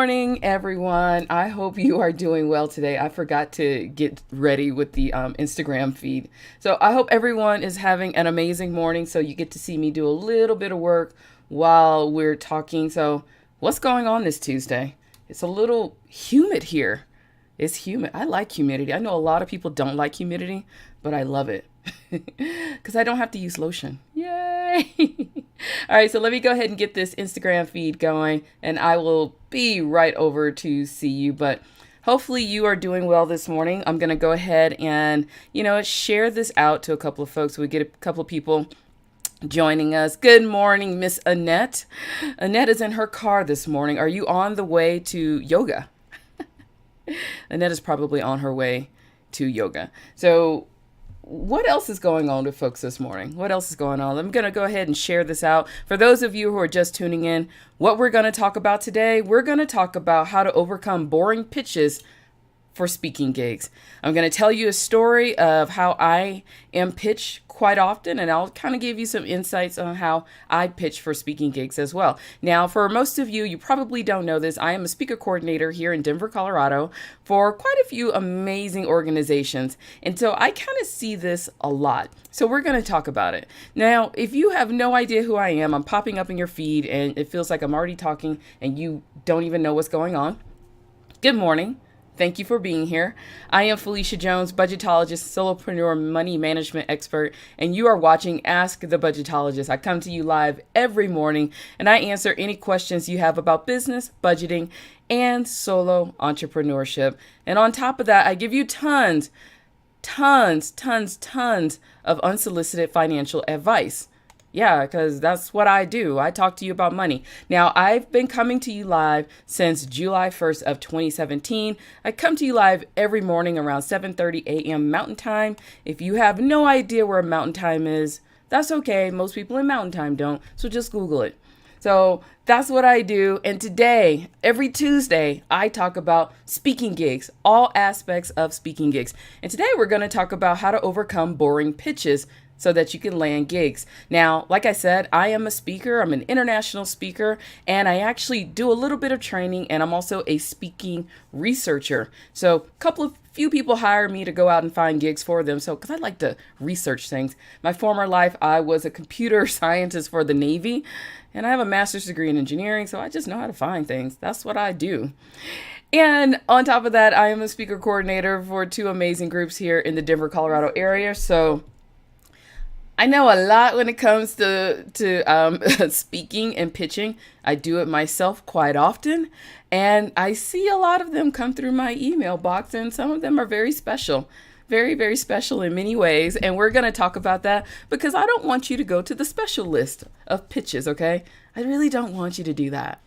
morning, everyone. I hope you are doing well today. I forgot to get ready with the Instagram feed. So I hope everyone is having an amazing morning. So you get to see me do a little bit of work while we're talking. So what's going on this Tuesday? It's a little humid here. It's humid. I like humidity. I know a lot of people don't like humidity, but I love it because I don't have to use lotion. Yay! All right, so let me go ahead and get this Instagram feed going, and I will be right over to see you. But hopefully you are doing well this morning. I'm going to go ahead and, share this out to a couple of folks. We get a couple of people joining us. Good morning, Miss Annette. Annette is in her car this morning. Are you on the way to yoga? Annette is probably on her way to yoga. So what else is going on with folks this morning? What else is going on? I'm going to go ahead and share this out. For those of you who are just tuning in, what we're going to talk about today, we're going to talk about how to overcome boring pitches for speaking gigs. I'm going to tell you a story of how I am pitched quite often, and I'll kind of give you some insights on how I pitch for speaking gigs as well. Now, for most of you, you probably don't know this. I am a speaker coordinator here in Denver, Colorado for quite a few amazing organizations. And so I kind of see this a lot. So we're going to talk about it. Now, if you have no idea who I am, I'm popping up in your feed and it feels like I'm already talking and you don't even know what's going on. Good morning. Thank you for being here. I am Phylecia Jones, budgetologist, solopreneur, money management expert, and you are watching Ask the Budgetologist. I come to you live every morning, and I answer any questions you have about business, budgeting, and solo entrepreneurship. And on top of that, I give you tons of unsolicited financial advice. Yeah, because that's what I do. I talk to you about money. Now, I've been coming to you live since July 1st of 2017. I come to you live every morning around 7:30 a.m. Mountain Time. If you have no idea where Mountain Time is, that's okay. Most people in Mountain Time don't, so just Google it. So that's what I do. And today, every Tuesday, I talk about speaking gigs, all aspects of speaking gigs. And today we're going to talk about how to overcome boring pitches so that you can land gigs. Now, like I said, I am a speaker. I'm an international speaker, and I actually do a little bit of training, and I'm also a speaking researcher. So few people hire me to go out and find gigs for them. So, because I like to research things. My former life, I was a computer scientist for the Navy, and I have a master's degree in engineering, so I just know how to find things. That's what I do. And on top of that, I am a speaker coordinator for two amazing groups here in the Denver, Colorado area. So I know a lot when it comes to speaking and pitching. I do it myself quite often, and I see a lot of them come through my email box, and some of them are very special, very, very special in many ways. And we're going to talk about that because I don't want you to go to the special list of pitches, okay? I really don't want you to do that.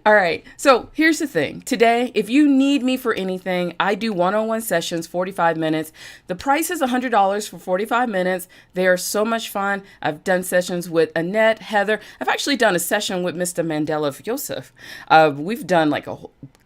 All right. So here's the thing. Today, if you need me for anything, I do one-on-one sessions, 45 minutes. The price is $100 for 45 minutes. They are so much fun. I've done sessions with Annette, Heather. I've actually done a session with Mr. Mandela Joseph. We've done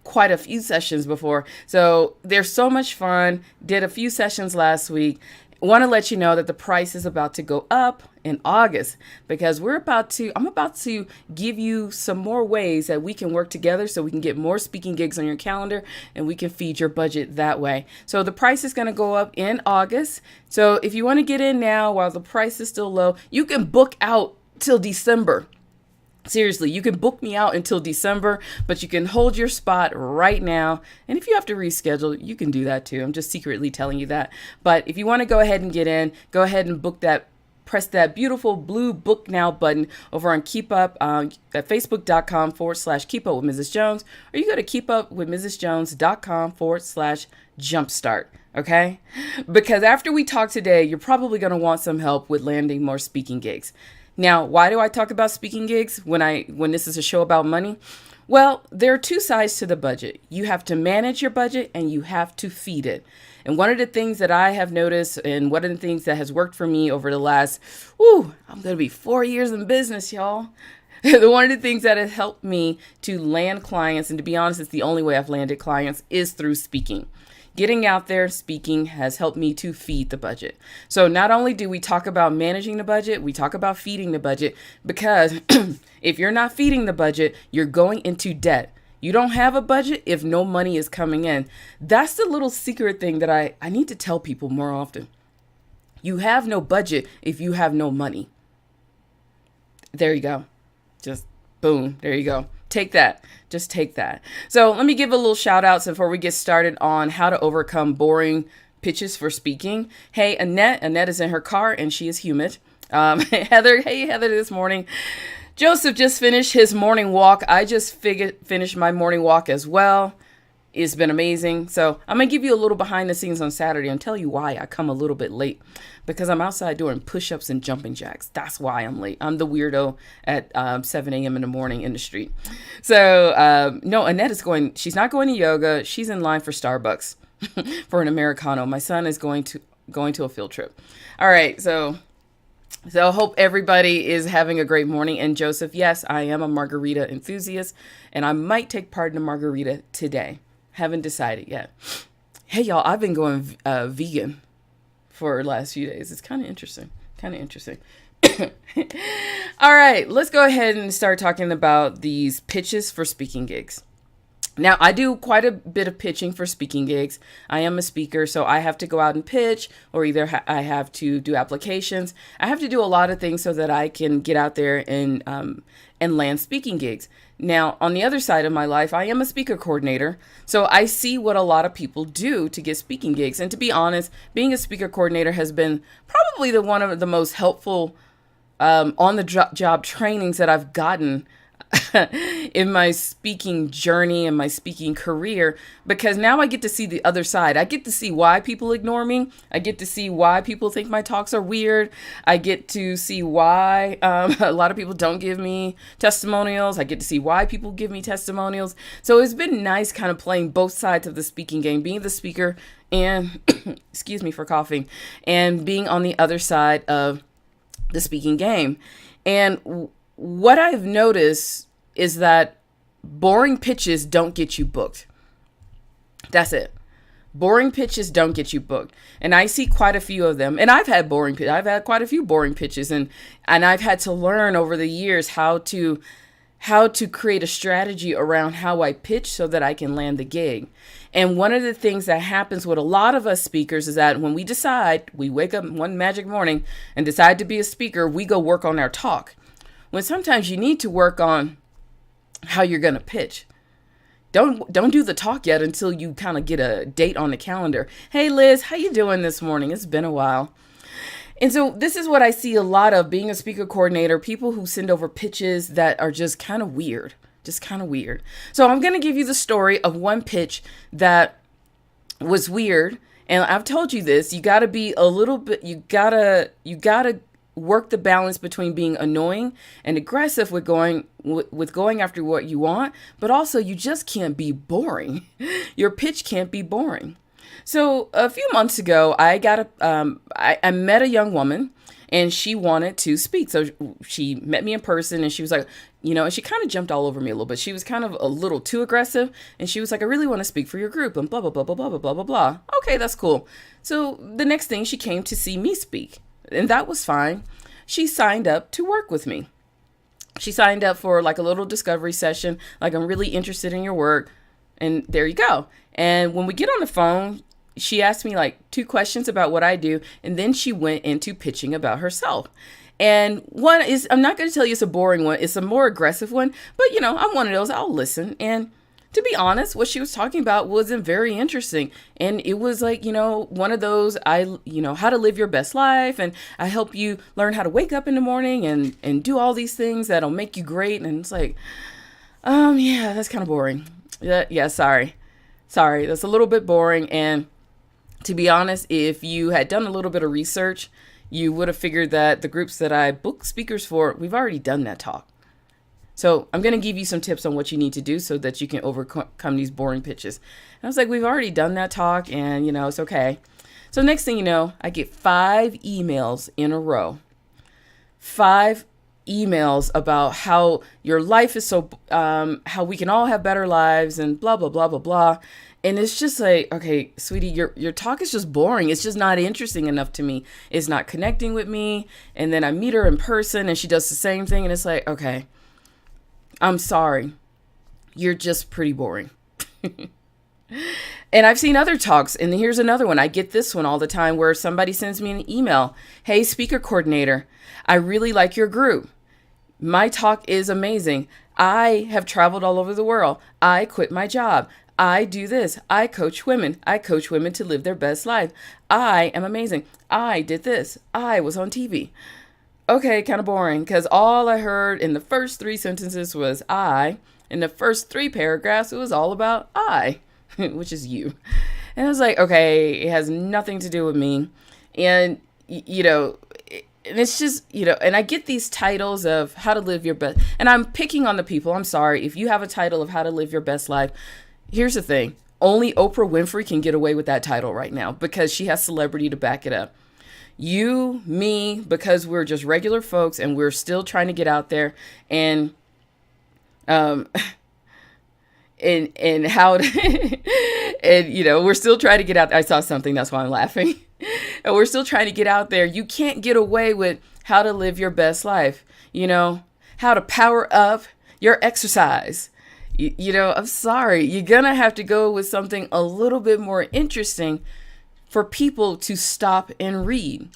quite a few sessions before. So they're so much fun. Did a few sessions last week. Want to let you know that the price is about to go up in August because I'm about to give you some more ways that we can work together so we can get more speaking gigs on your calendar and we can feed your budget that way. So the price is going to go up in August. So if you want to get in now while the price is still low, you can book out till December. Seriously, you can book me out until December, but you can hold your spot right now. And if you have to reschedule, you can do that too. I'm just secretly telling you that. But if you want to go ahead and get in, go ahead and book that. Press that beautiful blue book now button over on Keep Up at facebook.com/Keep Up with Mrs. Jones, or you go to keepupwithmrsjones.com/jumpstart. Okay? Because after we talk today, you're probably going to want some help with landing more speaking gigs. Now, why do I talk about speaking gigs when this is a show about money? Well, there are two sides to the budget. You have to manage your budget and you have to feed it. And one of the things that I have noticed and one of the things that has worked for me over the last, I'm going to be 4 years in business, y'all. One of the things that has helped me to land clients, and to be honest, it's the only way I've landed clients, is through speaking. Getting out there speaking has helped me to feed the budget. So not only do we talk about managing the budget, we talk about feeding the budget, because if you're not feeding the budget, you're going into debt. You don't have a budget if no money is coming in. That's the little secret thing that I need to tell people more often. You have no budget if you have no money. There you go. Just boom. There you go. Take that. Just take that. So let me give a little shout out before we get started on how to overcome boring pitches for speaking. Hey, Annette. Annette is in her car and she is humid. Heather. Hey, Heather, this morning. Joseph just finished his morning walk. I just finished my morning walk as well. It's been amazing. So I'm going to give you a little behind the scenes on Saturday and tell you why I come a little bit late, because I'm outside doing push-ups and jumping jacks. That's why I'm late. I'm the weirdo at 7 a.m. in the morning in the street. So no, Annette is she's not going to yoga. She's in line for Starbucks for an Americano. My son is going to a field trip. All right. So I hope everybody is having a great morning. And Joseph, yes, I am a margarita enthusiast, and I might take part in a margarita today. Haven't decided yet. Hey, y'all, I've been going vegan for the last few days. It's kind of interesting. All right, let's go ahead and start talking about these pitches for speaking gigs. Now, I do quite a bit of pitching for speaking gigs. I am a speaker, so I have to go out and pitch, or either I have to do applications. I have to do a lot of things so that I can get out there and land speaking gigs. Now, on the other side of my life, I am a speaker coordinator, so I see what a lot of people do to get speaking gigs. And to be honest, being a speaker coordinator has been probably one of the most helpful on-the-job trainings that I've gotten in my speaking journey and my speaking career, because now I get to see the other side. I get to see why people ignore me. I get to see why people think my talks are weird. I get to see why a lot of people don't give me testimonials. I get to see why people give me testimonials. So it's been nice kind of playing both sides of the speaking game, being the speaker and excuse me for coughing, and being on the other side of the speaking game. And what I've noticed is that boring pitches don't get you booked. That's it. Boring pitches don't get you booked. And I see quite a few of them. And I've had quite a few boring pitches, and I've had to learn over the years how to create a strategy around how I pitch so that I can land the gig. And one of the things that happens with a lot of us speakers is that when we wake up one magic morning and decide to be a speaker, we go work on our talk. When sometimes you need to work on how you're going to pitch. Don't do the talk yet until you kind of get a date on the calendar. Hey, Liz, how you doing this morning? It's been a while. And so this is what I see a lot of being a speaker coordinator, people who send over pitches that are just kind of weird. So I'm going to give you the story of one pitch that was weird. And I've told you this, you got to be a little bit, you got to work the balance between being annoying and aggressive with going after what you want, but also you just can't be boring. Your pitch can't be boring. So a few months ago, I met a young woman, and she wanted to speak. So she met me in person, and she was like, and she kind of jumped all over me a little bit. She was kind of a little too aggressive, and she was like, I really want to speak for your group, and blah, blah, blah, blah, blah, blah, blah, blah. Okay, that's cool. So the next thing, she came to see me speak. And that was fine. She signed up to work with me. She signed up for like a little discovery session. Like, I'm really interested in your work. And there you go. And when we get on the phone, she asked me like 2 questions about what I do. And then she went into pitching about herself. And one is, I'm not going to tell you it's a boring one. It's a more aggressive one. But, I'm one of those. I'll listen. And to be honest, what she was talking about wasn't very interesting. And it was like, one of those, how to live your best life. And I help you learn how to wake up in the morning and do all these things that'll make you great. And it's like, yeah, that's kind of boring. Yeah, sorry. That's a little bit boring. And to be honest, if you had done a little bit of research, you would have figured that the groups that I book speakers for, we've already done that talk. So I'm going to give you some tips on what you need to do so that you can overcome these boring pitches. And I was like, we've already done that talk, and, it's okay. So next thing you know, I get 5 emails in a row. 5 emails about how your life is so, how we can all have better lives and blah, blah, blah, blah, blah. And it's just like, okay, sweetie, your talk is just boring. It's just not interesting enough to me. It's not connecting with me. And then I meet her in person and she does the same thing. And it's like, okay, I'm sorry. you're just pretty boring. And I've seen other talks, and here's another one. I get this one all the time where somebody sends me an email. Hey, speaker coordinator, I really like your group. My talk is amazing. I have traveled all over the world. I quit my job. I do this. I coach women. I coach women to live their best life. I am amazing. I did this. I was on TV. Okay, kind of boring, because all I heard in the first 3 sentences was I. In the first 3 paragraphs, it was all about I, which is you. And I was like, okay, it has nothing to do with me. And, and it's just, and I get these titles of how to live your best. And I'm picking on the people. I'm sorry. If you have a title of how to live your best life, here's the thing. Only Oprah Winfrey can get away with that title right now because she has celebrity to back it up. You, me, because we're just regular folks and we're still trying to get out there and and how to, and we're still trying to get out. I saw something, that's why I'm laughing. And we're still trying to get out there. You can't get away with how to live your best life, how to power up your exercise. I'm sorry, you're gonna have to go with something a little bit more interesting for people to stop and read.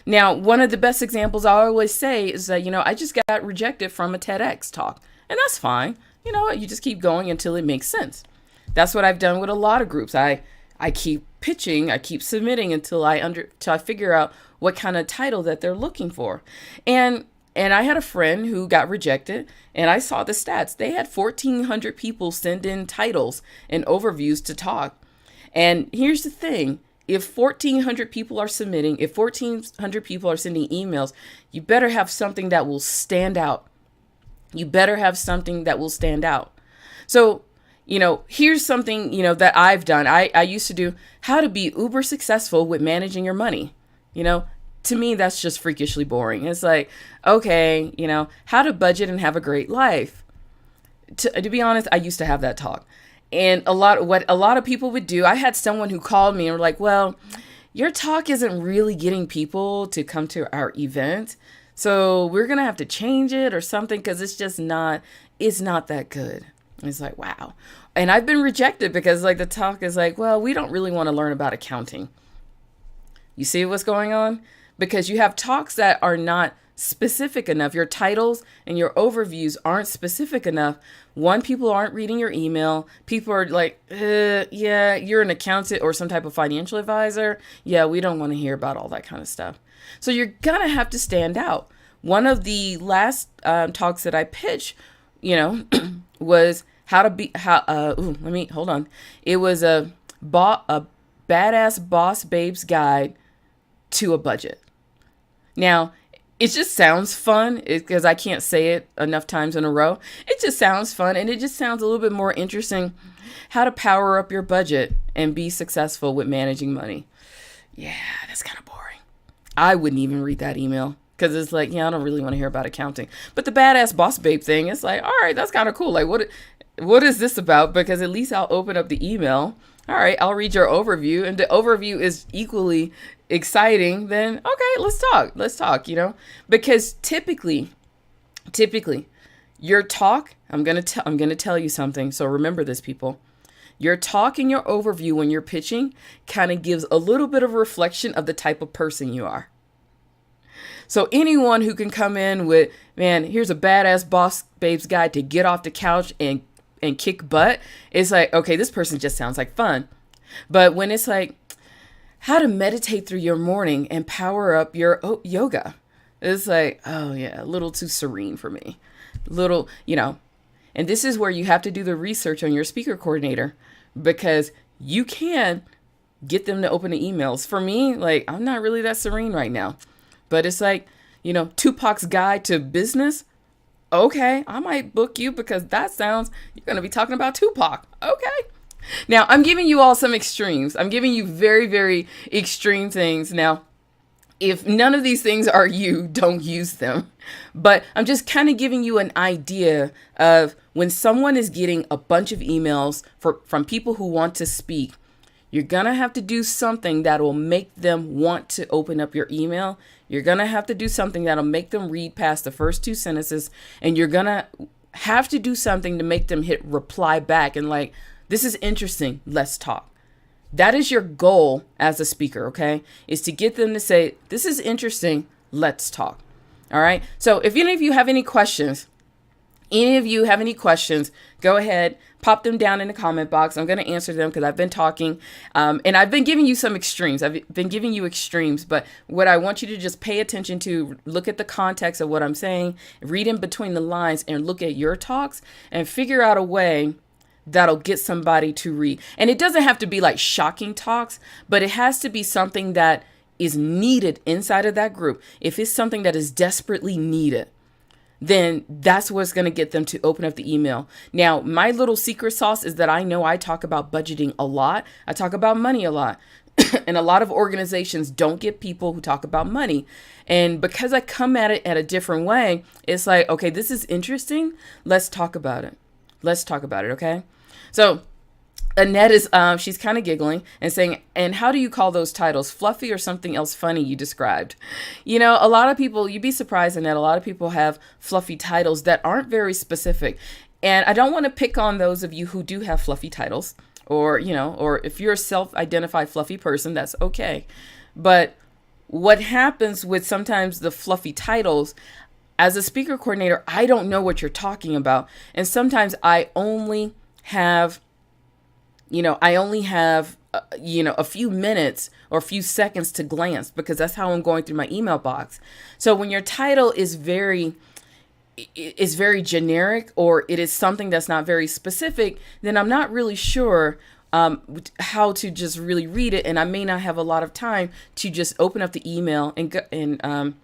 Now, one of the best examples I always say is that, I just got rejected from a TEDx talk, and that's fine. You just keep going until it makes sense. That's what I've done with a lot of groups. I keep pitching, I keep submitting until I figure out what kind of title that they're looking for. And I had a friend who got rejected, and I saw the stats. They had 1,400 people send in titles and overviews to talk. And here's the thing. If 1,400 people are submitting, if 1,400 people are sending emails, you better have something that will stand out. You better have something that will stand out. So, here's something, that I've done. I used to do how to be uber successful with managing your money. To me, that's just freakishly boring. It's like, okay, how to budget and have a great life. To be honest, I used to have that talk. And what a lot of people would do, I had someone who called me and were like, well, your talk isn't really getting people to come to our event. So we're going to have to change it or something because it's not that good. And it's like, wow. And I've been rejected because the talk is like, well, we don't really want to learn about accounting. You see what's going on? Because you have talks that are not specific enough. Your titles and your overviews aren't specific enough. One, people aren't reading your email. People are like, yeah, you're an accountant or some type of financial advisor. Yeah, we don't want to hear about all that kind of stuff. So you're going to have to stand out. One of the last talks that I pitched, was hold on. It was a badass boss babe's guide to a budget. Now, it just sounds fun because I can't say it enough times in a row. It just sounds fun, and it just sounds a little bit more interesting. How to power up your budget and be successful with managing money. Yeah, that's kind of boring. I wouldn't even read that email because it's like, I don't really want to hear about accounting. But the badass boss babe thing, it's like, all right, that's kind of cool. Like, what is this about? Because at least I'll open up the email. All right, I'll read your overview, and the overview is equally exciting. Then okay, let's talk. Because typically, your talk. I'm gonna tell you something. So remember this, people. Your talk and your overview when you're pitching kind of gives a little bit of a reflection of the type of person you are. So anyone who can come in with, man, here's a badass boss babe's guide to get off the couch and kick butt, it's like, okay, this person just sounds like fun. But when it's like how to meditate through your morning and power up your yoga, it's like, oh yeah, a little too serene for me. Little, and this is where you have to do the research on your speaker coordinator because you can get them to open the emails. For me, I'm not really that serene right now, but it's like, Tupac's Guide to Business. Okay, I might book you because that sounds, you're going to be talking about Tupac. Okay. Now, I'm giving you all some extremes. I'm giving you very, very extreme things. Now, if none of these things are you, don't use them. But I'm just kind of giving you an idea of when someone is getting a bunch of emails from people who want to speak, you're going to have to do something that will make them want to open up your email. You're going to have to do something that'll make them read past the first 2 sentences. And you're going to have to do something to make them hit reply back and like, this is interesting, let's talk. That is your goal as a speaker, okay? Is to get them to say, this is interesting, let's talk. All right. So if any of you have any questions, go ahead, pop them down in the comment box. I'm going to answer them because I've been talking and I've been giving you some extremes. I've been giving you extremes, but what I want you to just pay attention to, look at the context of what I'm saying, read in between the lines and look at your talks and figure out a way that'll get somebody to read. And it doesn't have to be like shocking talks, but it has to be something that is needed inside of that group. If it's something that is desperately needed, then that's what's going to get them to open up the email. Now, my little secret sauce is that I know I talk about budgeting a lot. I talk about money a lot. And a lot of organizations don't get people who talk about money. And because I come at it at a different way, it's like, okay, this is interesting. Let's talk about it. Okay? So Annette is, she's kind of giggling and saying, and how do you call those titles? Fluffy or something else funny you described? You know, a lot of people, you'd be surprised, Annette, a lot of people have fluffy titles that aren't very specific. And I don't want to pick on those of you who do have fluffy titles or, you know, or if you're a self-identified fluffy person, that's okay. But what happens with sometimes the fluffy titles, as a speaker coordinator, I don't know what you're talking about. And sometimes I only have a few minutes or a few seconds to glance because that's how I'm going through my email box. So when your title is very generic or it is something that's not very specific, then I'm not really sure how to just really read it. And I may not have a lot of time to just open up the email and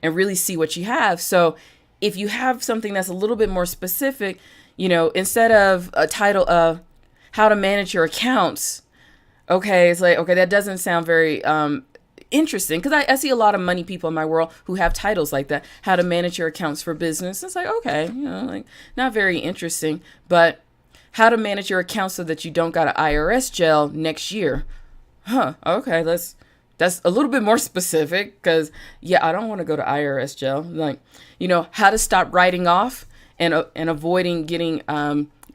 really see what you have. So if you have something that's a little bit more specific, you know, instead of a title of how to manage your accounts, okay, it's like, okay, that doesn't sound very interesting because I see a lot of money people in my world who have titles like that, how to manage your accounts for business. It's like, okay, you know, like not very interesting, but how to manage your accounts so that you don't got an IRS jail next year. Okay, that's a little bit more specific because, yeah, I don't want to go to IRS jail. Like, you know, how to stop writing off and avoiding getting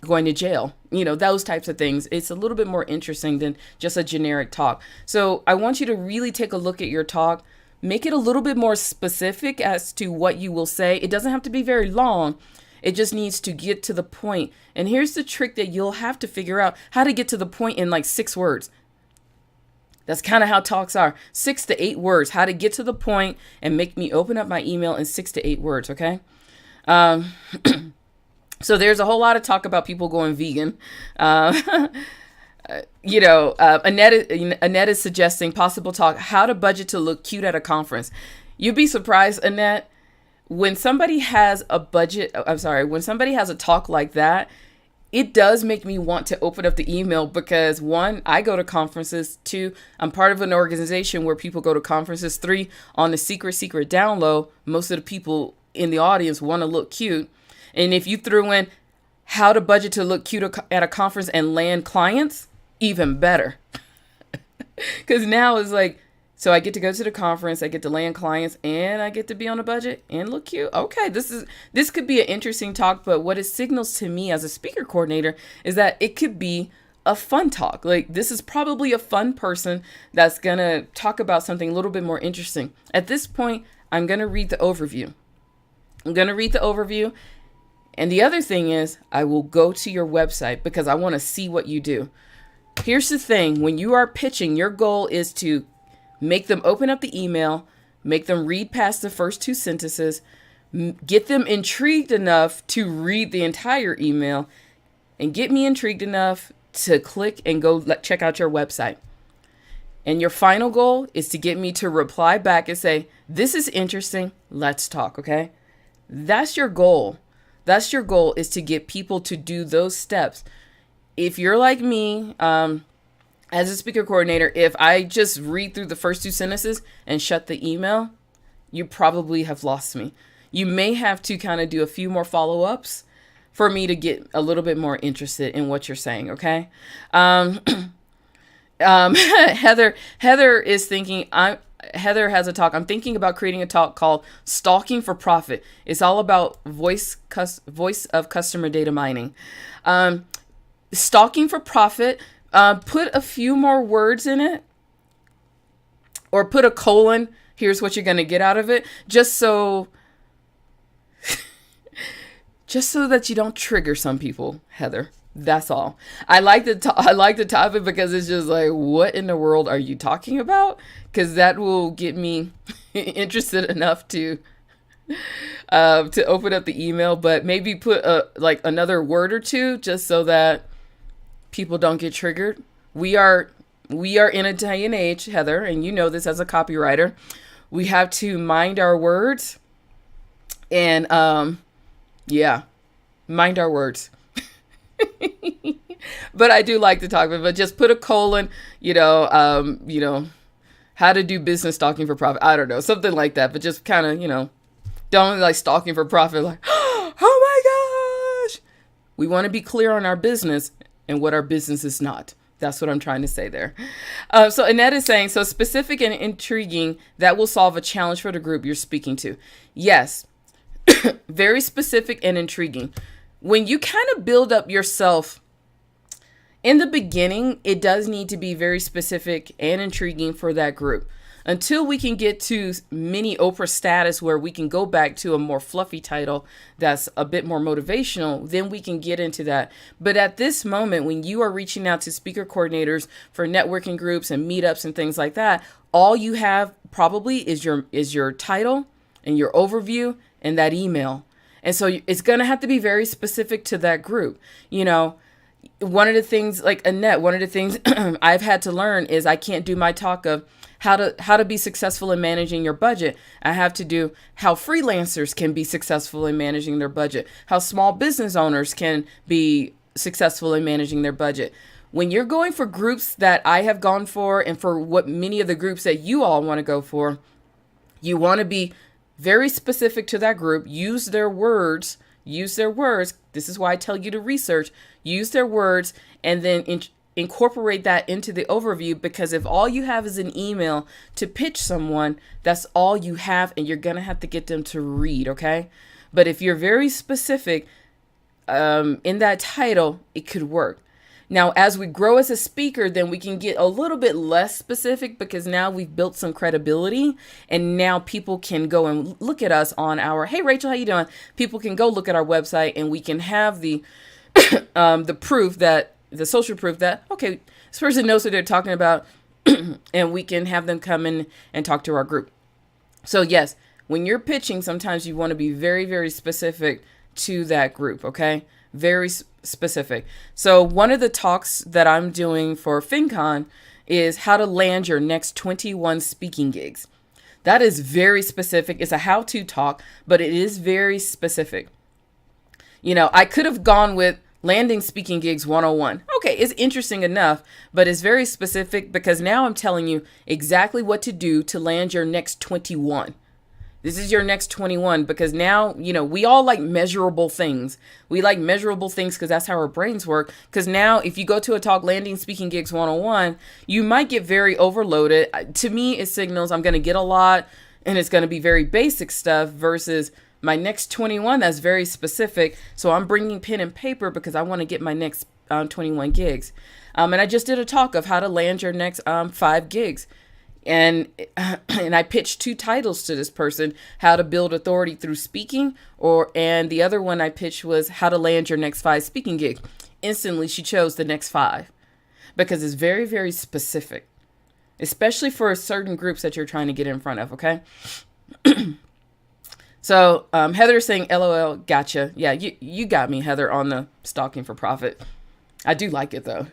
going to jail. You know, those types of things. It's a little bit more interesting than just a generic talk. So I want you to really take a look at your talk. Make it a little bit more specific as to what you will say. It doesn't have to be very long. It just needs to get to the point. And here's the trick that you'll have to figure out: how to get to the point in like 6 words. That's kind of how talks are. 6 to 8 words. How to get to the point and make me open up my email in 6 to 8 words. Okay. So there's a whole lot of talk about people going vegan. Annette is suggesting possible talk, how to budget to look cute at a conference. You'd be surprised, Annette, when somebody has a talk like that, it does make me want to open up the email because 1, I go to conferences. 2, I'm part of an organization where people go to conferences. 3, on the secret down low, most of the people in the audience want to look cute. And if you threw in how to budget to look cute at a conference and land clients, even better. Because now it's like, so I get to go to the conference, I get to land clients, and I get to be on a budget and look cute. Okay, this could be an interesting talk, but what it signals to me as a speaker coordinator is that it could be a fun talk. Like, this is probably a fun person that's going to talk about something a little bit more interesting. At this point, I'm going to read the overview. And the other thing is, I will go to your website because I want to see what you do. Here's the thing. When you are pitching, your goal is to make them open up the email, make them read past the first 2 sentences, get them intrigued enough to read the entire email, and get me intrigued enough to click and go check out your website. And your final goal is to get me to reply back and say, this is interesting, let's talk, okay? That's your goal. That's your goal, is to get people to do those steps. If you're like me, as a speaker coordinator, if I just read through the first 2 sentences and shut the email, you probably have lost me. You may have to kind of do a few more follow-ups for me to get a little bit more interested in what you're saying, okay? Heather is thinking, Heather has a talk. I'm thinking about creating a talk called Stalking for Profit. It's all about voice of customer data mining. Stalking for profit. Put a few more words in it, or put a colon. Here's what you're going to get out of it. Just so that you don't trigger some people, Heather. That's all. I like the topic because it's just like, what in the world are you talking about? Because that will get me interested enough to open up the email. But maybe put another word or two just so that people don't get triggered. We are in a day and age, Heather, and you know this as a copywriter. We have to mind our words, and mind our words. But I do like to talk about it, but just put a colon, how to do business stalking for profit. I don't know, something like that, but just kind of, don't like stalking for profit. Like, oh my gosh, we want to be clear on our business and what our business is not. That's what I'm trying to say there. So Annette is saying, so specific and intriguing, that will solve a challenge for the group you're speaking to. Yes, very specific and intriguing. When you kind of build up yourself in the beginning, it does need to be very specific and intriguing for that group. Until we can get to mini Oprah status where we can go back to a more fluffy title that's a bit more motivational, then we can get into that. But at this moment, when you are reaching out to speaker coordinators for networking groups and meetups and things like that, all you have probably is your title and your overview and that email. And so it's going to have to be very specific to that group. One of the things, like Annette, one of the things I've had to learn is I can't do my talk of how to be successful in managing your budget. I have to do how freelancers can be successful in managing their budget, how small business owners can be successful in managing their budget. When you're going for groups that I have gone for, and for what many of the groups that you all want to go for, you want to be very specific to that group. Use their words. This is why I tell you to research. Use their words, and then incorporate that into the overview, because if all you have is an email to pitch someone, that's all you have, and you're going to have to get them to read, okay? But if you're very specific in that title, it could work. Now, as we grow as a speaker, then we can get a little bit less specific, because now we've built some credibility, and now people can go and look at us on our, hey, Rachel, how you doing? People can go look at our website, and we can have the proof, that the social proof that, okay, this person knows what they're talking about, and we can have them come in and talk to our group. So yes, when you're pitching, sometimes you want to be very, very specific to that group, okay? Very specific. So one of the talks that I'm doing for FinCon is how to land your next 21 speaking gigs. That is very specific. It's a how-to talk, but it is very specific. I could have gone with landing speaking gigs 101. Okay, it's interesting enough, but it's very specific, because now I'm telling you exactly what to do to land your next 21. This is your next 21, because now, we all like measurable things. We like measurable things because that's how our brains work. Because now if you go to a talk, landing speaking gigs 101, you might get very overloaded. To me, it signals I'm going to get a lot, and it's going to be very basic stuff, versus my next 21 that's very specific. So I'm bringing pen and paper because I want to get my next 21 gigs. And I just did a talk of how to land your next 5 gigs. And I pitched 2 titles to this person: how to build authority through speaking, and the other one I pitched was how to land your next 5 speaking gigs. Instantly, she chose the next 5 because it's very, very specific, especially for certain groups that you're trying to get in front of. Okay. So Heather's saying, LOL, gotcha. Yeah, you got me, Heather, on the stalking for profit. I do like it though.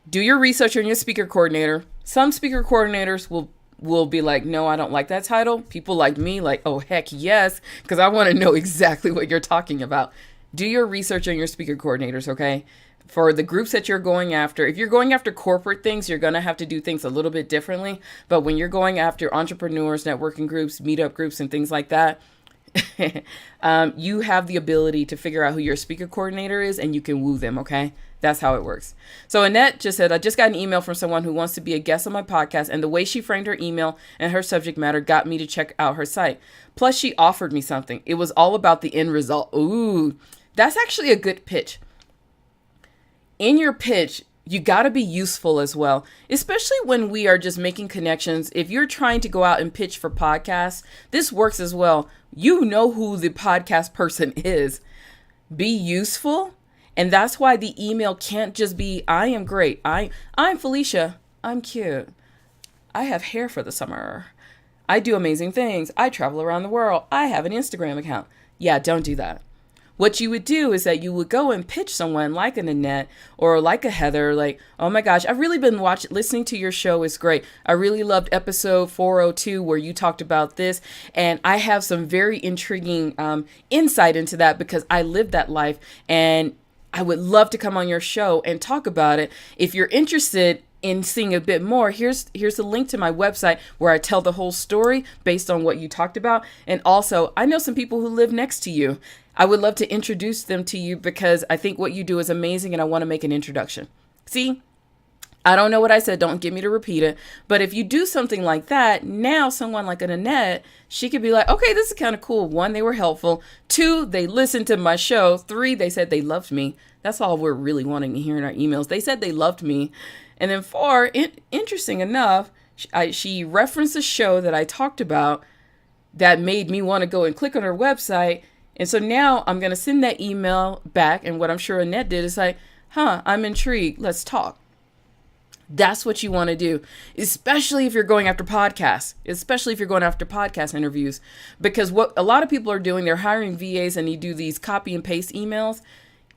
Do your research on your speaker coordinator. Some speaker coordinators will be like, no, I don't like that title. People like me, like, oh, heck yes, because I want to know exactly what you're talking about. Do your research on your speaker coordinators, okay? For the groups that you're going after, if you're going after corporate things, you're going to have to do things a little bit differently. But when you're going after entrepreneurs, networking groups, meetup groups, and things like that, you have the ability to figure out who your speaker coordinator is and you can woo them. Okay. That's how it works. So Annette just said, I just got an email from someone who wants to be a guest on my podcast, and the way she framed her email and her subject matter got me to check out her site. Plus, she offered me something. It was all about the end result. Ooh, that's actually a good pitch. In your pitch, you got to be useful as well, especially when we are just making connections. If you're trying to go out and pitch for podcasts, this works as well. You know who the podcast person is. Be useful. And that's why the email can't just be, I am great. I'm Phylecia. I'm cute. I have hair for the summer. I do amazing things. I travel around the world. I have an Instagram account. Yeah, don't do that. What you would do is that you would go and pitch someone like an Annette or like a Heather, like, oh my gosh, I've really been listening to your show. It's great. I really loved episode 402 where you talked about this. And I have some very intriguing insight into that because I lived that life, and I would love to come on your show and talk about it. If you're interested in seeing a bit more, here's a link to my website where I tell the whole story based on what you talked about. And also, I know some people who live next to you. I would love to introduce them to you because I think what you do is amazing and I want to make an introduction. See? I don't know what I said. Don't get me to repeat it. But if you do something like that, now someone like an Annette, she could be like, okay, this is kind of cool. 1, they were helpful. 2, they listened to my show. 3, they said they loved me. That's all we're really wanting to hear in our emails. They said they loved me. And then 4, interesting enough, she referenced a show that I talked about that made me want to go and click on her website. And so now I'm going to send that email back. And what I'm sure Annette did is like, I'm intrigued. Let's talk. That's what you want to do, especially if you're going after podcasts, especially if you're going after podcast interviews, because what a lot of people are doing, they're hiring VAs and you do these copy and paste emails.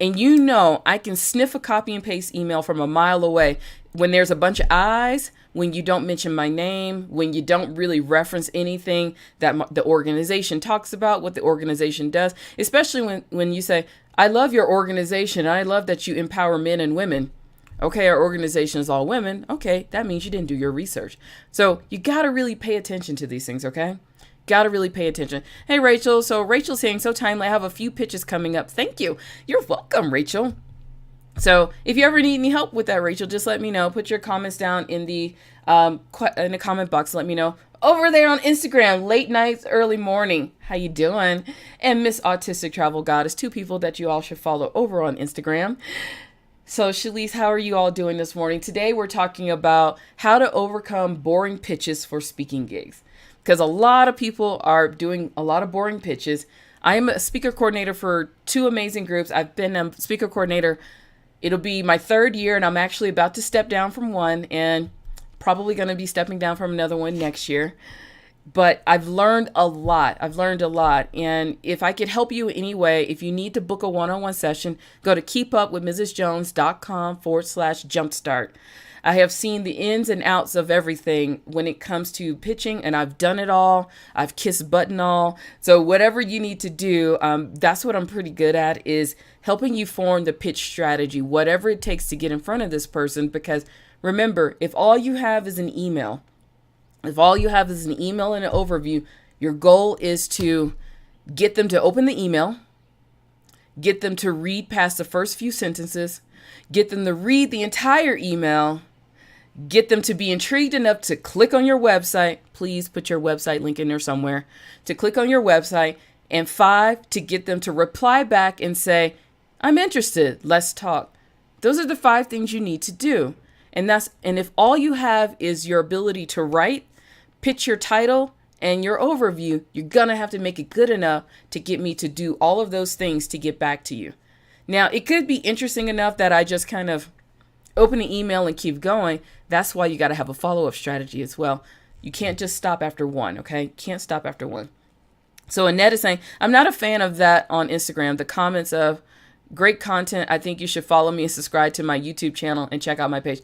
And you know, I can sniff a copy and paste email from a mile away when there's a bunch of I's, when you don't mention my name, when you don't really reference anything that the organization talks about, what the organization does, especially when you say, I love your organization. I love that you empower men and women. Okay, our organization is all women. Okay, that means you didn't do your research. So you got to really pay attention to these things, okay? Got to really pay attention. Hey, Rachel. So Rachel's saying, so timely. I have a few pitches coming up. Thank you. You're welcome, Rachel. So if you ever need any help with that, Rachel, just let me know. Put your comments down in the comment box. Let me know. Over there on Instagram, late nights, early morning. How you doing? And Miss Autistic Travel Goddess, 2 people that you all should follow over on Instagram. So Shalise, how are you all doing this morning? Today we're talking about how to overcome boring pitches for speaking gigs. Because a lot of people are doing a lot of boring pitches. I am a speaker coordinator for 2 amazing groups. I've been a speaker coordinator. It'll be my 3rd year, and I'm actually about to step down from one and probably going to be stepping down from another one next year. But I've learned a lot. And if I could help you in any way, if you need to book a one-on-one session, go to keepupwithmrsjones.com/jumpstart. I have seen the ins and outs of everything when it comes to pitching, and I've done it all. I've kissed button all. So whatever you need to do, that's what I'm pretty good at, is helping you form the pitch strategy, whatever it takes to get in front of this person. Because remember, if all you have is an email, and an overview, your goal is to get them to open the email, get them to read past the first few sentences, get them to read the entire email, get them to be intrigued enough to click on your website. Please put your website link in there somewhere, to click on your website. And 5, to get them to reply back and say, I'm interested. Let's talk. Those are the 5 things you need to do. And if all you have is your ability to write, pitch your title, and your overview, you're going to have to make it good enough to get me to do all of those things to get back to you. Now, it could be interesting enough that I just kind of open an email and keep going. That's why you got to have a follow-up strategy as well. You can't just stop after one, okay? Can't stop after one. So Annette is saying, I'm not a fan of that on Instagram. The comments of great content. I think you should follow me and subscribe to my YouTube channel and check out my page.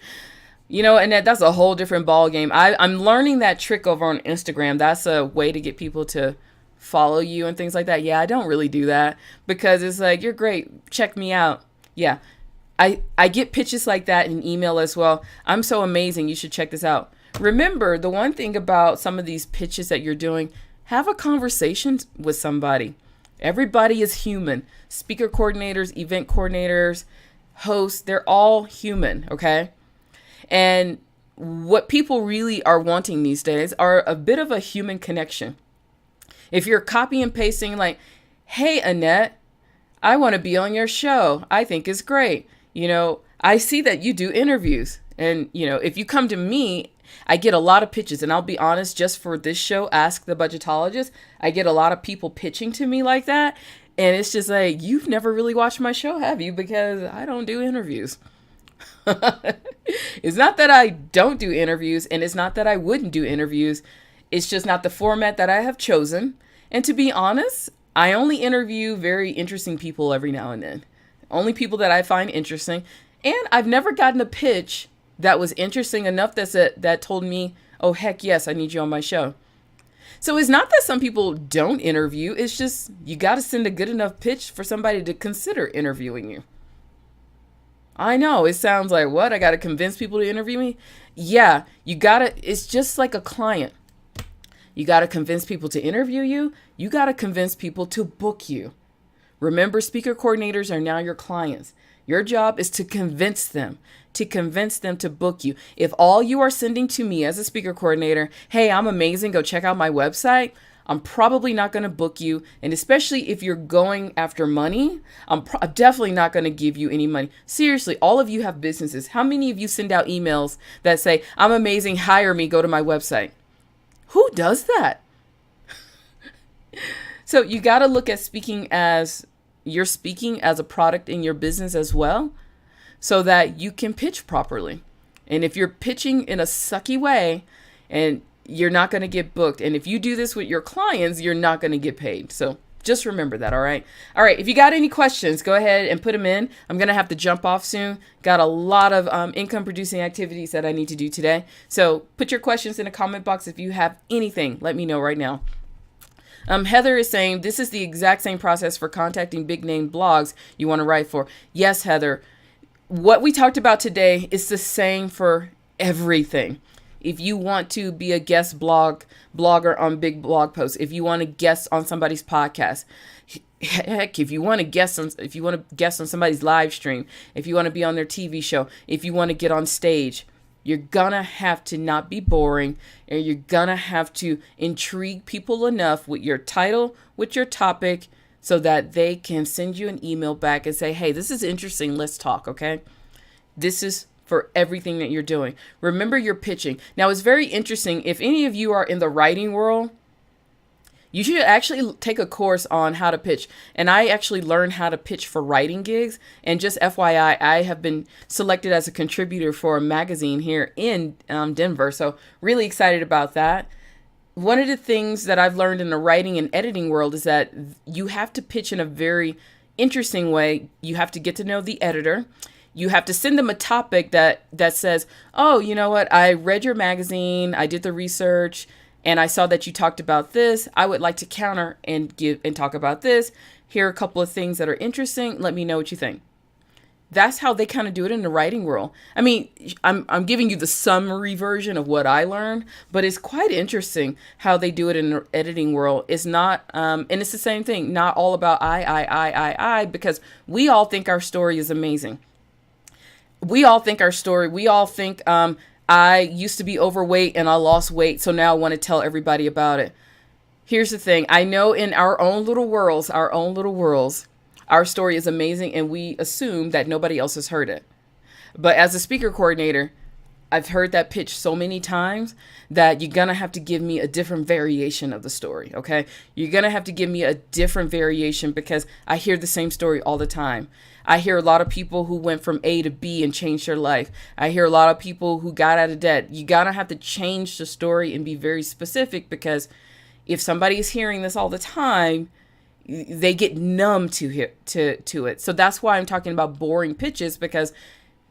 You know, Annette, that's a whole different ball game. I'm learning that trick over on Instagram. That's a way to get people to follow you and things like that. Yeah, I don't really do that because it's like, you're great. Check me out. Yeah, I get pitches like that in email as well. I'm so amazing. You should check this out. Remember, the one thing about some of these pitches that you're doing, have a conversation with somebody. Everybody is human. Speaker coordinators, event coordinators, hosts, they're all human, okay? And what people really are wanting these days are a bit of a human connection. If you're copy and pasting like, hey, Annette, I want to be on your show. I think it's great. I see that you do interviews. And, if you come to me, I get a lot of pitches. And I'll be honest, just for this show, Ask the Budgetologist, I get a lot of people pitching to me like that. And it's just like, you've never really watched my show, have you? Because I don't do interviews. It's not that I don't do interviews, and it's not that I wouldn't do interviews. It's just not the format that I have chosen. And to be honest, I only interview very interesting people every now and then. Only people that I find interesting. And I've never gotten a pitch that was interesting enough that told me, oh, heck yes, I need you on my show. So it's not that some people don't interview. It's just you got to send a good enough pitch for somebody to consider interviewing you. I know it sounds like, what? I got to convince people to interview me? Yeah, it's just like a client. You got to convince people to interview you. You got to convince people to book you. Remember, speaker coordinators are now your clients. Your job is to convince them to book you. If all you are sending to me as a speaker coordinator, hey, I'm amazing, go check out my website, I'm probably not going to book you. And especially if you're going after money, I'm definitely not going to give you any money. Seriously, all of you have businesses. How many of you send out emails that say, I'm amazing, hire me, go to my website? Who does that? So you got to look at speaking as a product in your business as well, so that you can pitch properly. And if you're pitching in a sucky way, and you're not going to get booked. And if you do this with your clients, you're not going to get paid. So just remember that. All right. All right. If you got any questions, go ahead and put them in. I'm going to have to jump off soon. Got a lot of income producing activities that I need to do today. So put your questions in the comment box. If you have anything, let me know right now. Heather is saying this is the exact same process for contacting big name blogs you want to write for. Yes, Heather. What we talked about today is the same for everything. If you want to be a guest blogger on big blog posts, if you want to guest on somebody's podcast, heck, if you want to guest on somebody's live stream, if you want to be on their TV show, if you want to get on stage, you're gonna have to not be boring, and you're gonna have to intrigue people enough with your title, with your topic, so that they can send you an email back and say, hey, this is interesting, let's talk, okay? This is for everything that you're doing. Remember your pitching. Now, it's very interesting. If any of you are in the writing world, you should actually take a course on how to pitch. And I actually learned how to pitch for writing gigs. And just FYI, I have been selected as a contributor for a magazine here in Denver. So really excited about that. One of the things that I've learned in the writing and editing world is that you have to pitch in a very interesting way. You have to get to know the editor. You have to send them a topic that says, oh, you know what? I read your magazine. I did the research and I saw that you talked about this. I would like to counter and talk about this. Here are a couple of things that are interesting. Let me know what you think. That's how they kind of do it in the writing world. I mean, I'm giving you the summary version of what I learned, but it's quite interesting how they do it in the editing world. It's not, and it's the same thing, not all about I, because we all think our story is amazing. We all think I used to be overweight and I lost weight, so now I want to tell everybody about it. Here's the thing. I know in our own little worlds, our story is amazing and we assume that nobody else has heard it. But as a speaker coordinator, I've heard that pitch so many times that you're going to have to give me a different variation of the story, okay? You're going to have to give me a different variation because I hear the same story all the time. I hear a lot of people who went from A to B and changed their life. I hear a lot of people who got out of debt. You got to have to change the story and be very specific because if somebody is hearing this all the time, they get numb to it. So that's why I'm talking about boring pitches, because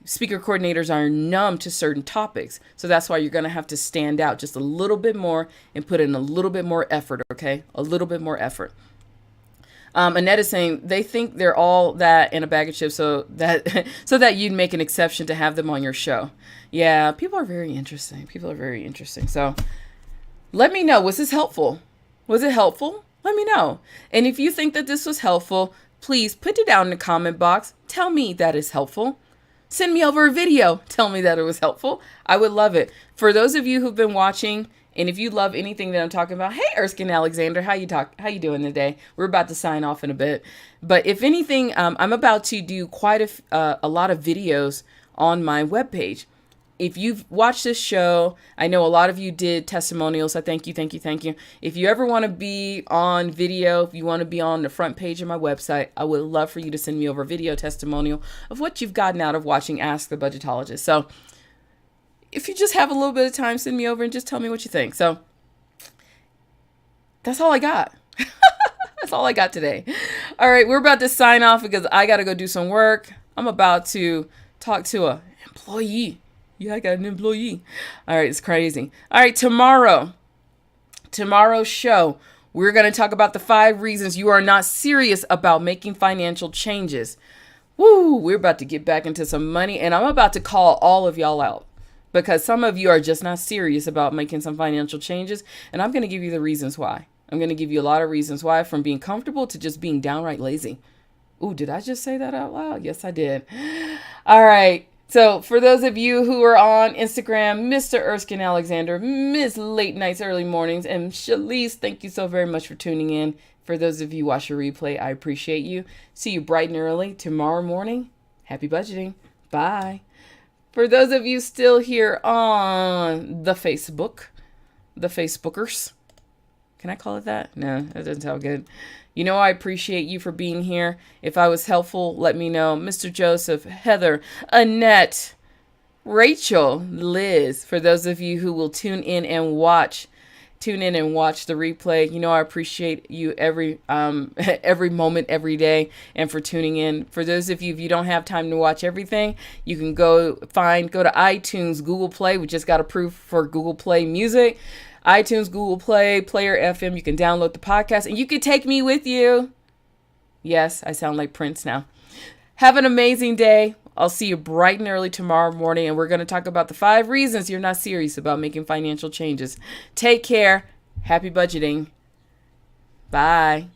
speaker coordinators are numb to certain topics. So that's why you're going to have to stand out just a little bit more and put in a little bit more effort, okay? A little bit more effort. Annette is saying they think they're all that in a bag of chips, so that you'd make an exception to have them on your show. Yeah, people are very interesting. So let me know, was this helpful? Was it helpful? Let me know. And if you think that this was helpful, please put it down in the comment box. Tell me that is helpful. Send me over a video. Tell me that it was helpful. I would love it. For those of you who've been watching, and if you love anything that I'm talking about, hey, Erskine Alexander, how you doing today? We're about to sign off in a bit. But if anything, I'm about to do quite a lot of videos on my webpage. If you've watched this show, I know a lot of you did testimonials. So thank you. If you ever want to be on video, if you want to be on the front page of my website, I would love for you to send me over a video testimonial of what you've gotten out of watching Ask the Budgetologist. So if you just have a little bit of time, send me over and just tell me what you think. So that's all I got. That's all I got today. All right, we're about to sign off because I got to go do some work. I'm about to talk to an employee. Yeah, I got an employee. All right, it's crazy. All right, tomorrow's show, we're going to talk about the 5 reasons you are not serious about making financial changes. Woo, we're about to get back into some money, and I'm about to call all of y'all out because some of you are just not serious about making some financial changes, and I'm going to give you the reasons why. I'm going to give you a lot of reasons why, from being comfortable to just being downright lazy. Ooh, did I just say that out loud? Yes, I did. All right. So for those of you who are on Instagram, Mr. Erskine Alexander, Miss Late Nights, Early Mornings, and Shalise, thank you so very much for tuning in. For those of you who watch a replay, I appreciate you. See you bright and early tomorrow morning. Happy budgeting. Bye. For those of you still here on the Facebookers. Can I call it that? No, that doesn't sound good. You know, I appreciate you for being here. If I was helpful, let me know. Mr. Joseph, Heather, Annette, Rachel, Liz, for those of you who will tune in and watch the replay. You know, I appreciate you every moment, every day, and for tuning in. For those of you, if you don't have time to watch everything, you can go to iTunes, Google Play. We just got approved for Google Play Music. iTunes, Google Play, Player FM. You can download the podcast and you can take me with you. Yes, I sound like Prince now. Have an amazing day. I'll see you bright and early tomorrow morning, and we're going to talk about the 5 reasons you're not serious about making financial changes. Take care. Happy budgeting. Bye.